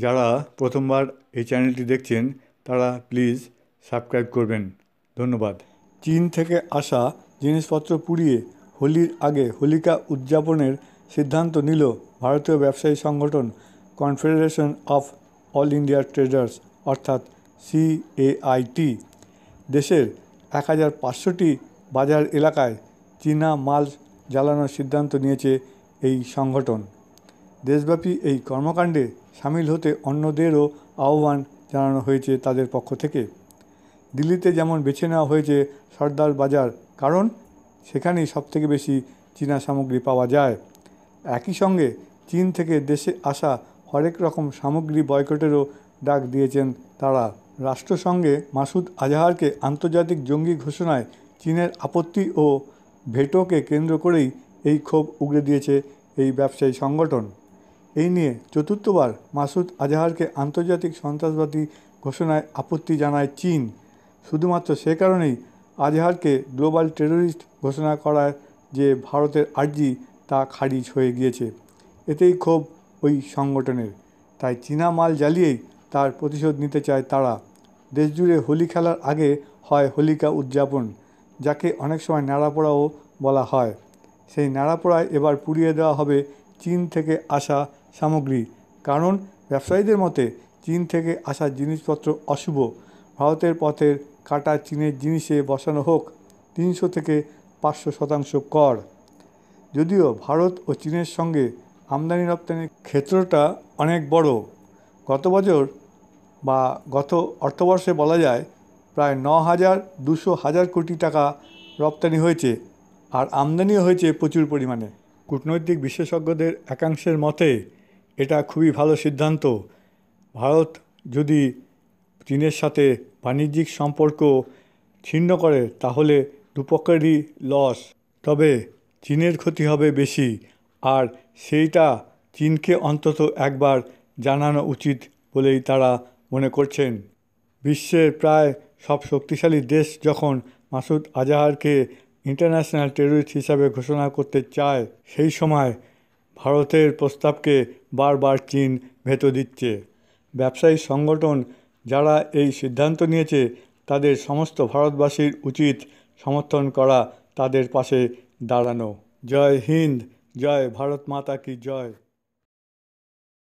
যারা প্রথমবার এই চ্যানেলটি দেখছেন তারা প্লিজ সাবস্ক্রাইব করবেন। ধন্যবাদ। চীন থেকে আসা জিনিসপত্র পুড়িয়ে হোলির আগে হোলিকা উদযাপনের সিদ্ধান্ত নিল ভারতীয় ব্যবসায়ী সংগঠন confederation of all India traders অর্থাৎ CAIT। দেশের 1500টি বাজার এলাকায় চীনা মাল জ্বালানোর সিদ্ধান্ত নিয়েছে এই সংগঠন। দেশব্যাপী এই কর্মকাণ্ডে সামিল হতে অন্যদেরও আহ্বান জানানো হয়েছে তাদের পক্ষ থেকে। দিল্লিতে যেমন বেছে নেওয়া হয়েছে সর্দার বাজার, কারণ সেখানেই সবথেকে বেশি চীনা সামগ্রী পাওয়া যায়। একই সঙ্গে চীন থেকে দেশে আসা হরেক রকম সামগ্রী বয়কটেরও ডাক দিয়েছেন তারা। রাষ্ট্রসংঘে মাসুদ আজহারকে আন্তর্জাতিক জঙ্গি ঘোষণায় চীনের আপত্তি ও ভেটোকে কেন্দ্র করেই এই ক্ষোভ উগরে দিয়েছে এই ব্যবসায়ী সংগঠন। এই নিয়ে চতুর্থবার মাসুদ আজহারকে আন্তর্জাতিক সন্ত্রাসবাদী ঘোষণায় আপত্তি জানায় চীন। শুধুমাত্র সে কারণেই আজহারকে গ্লোবাল টেররিস্ট ঘোষণা করার যে ভারতের আর্জি তা খারিজ হয়ে গিয়েছে। এতেই ক্ষোভ ওই সংগঠনের। তাই চীনা মাল জ্বালিয়েই তার প্রতিশোধ নিতে চায় তারা। দেশজুড়ে হোলি খেলার আগে হয় হোলিকা উদযাপন, যাকে অনেক সময় ন্যাড়াপোড়াও বলা হয়। সেই ন্যাড়াপোড়ায় এবার পুড়িয়ে দেওয়া হবে চীন থেকে আসা সামগ্রী। কারণ ব্যবসায়ীদের মতে চীন থেকে আসা জিনিসপত্র অশুভ। ভারতের পথের কাটা চীনের জিনিসে বসানো হোক 300 থেকে 500% কর। যদিও ভারত ও চীনের সঙ্গে আমদানি রপ্তানির ক্ষেত্রটা অনেক বড়। গত বছর বা গত অর্থবর্ষে বলা যায় প্রায় 9,200 কোটি টাকা রপ্তানি হয়েছে, আর আমদানিও হয়েছে প্রচুর পরিমাণে। কূটনৈতিক বিশেষজ্ঞদের একাংশের মতে এটা খুবই ভালো সিদ্ধান্ত। ভারত যদি চীনের সাথে বাণিজ্যিক সম্পর্ক ছিন্ন করে তাহলে দুপক্ষেরই লস, তবে চীনের ক্ষতি হবে বেশি, আর সেইটা চীনকে অন্তত একবার জানানো উচিত বলেই তারা মনে করছেন। বিশ্বের প্রায় সব শক্তিশালী দেশ যখন মাসুদ আজহারকে ইন্টারন্যাশনাল টেররিস্ট হিসাবে ঘোষণা করতে চায়, সেই সময় ভারতের প্রস্তাবকে বারবার চীন ভেটো দিচ্ছে। ব্যবসায়ী সংগঠন যারা এই সিদ্ধান্ত নিয়েছে তাদের সমস্ত ভারতবাসীর উচিত সমর্থন করা, তাদের পাশে দাঁড়ানো। জয় হিন্দ, জয় ভারত মাতা কি জয়।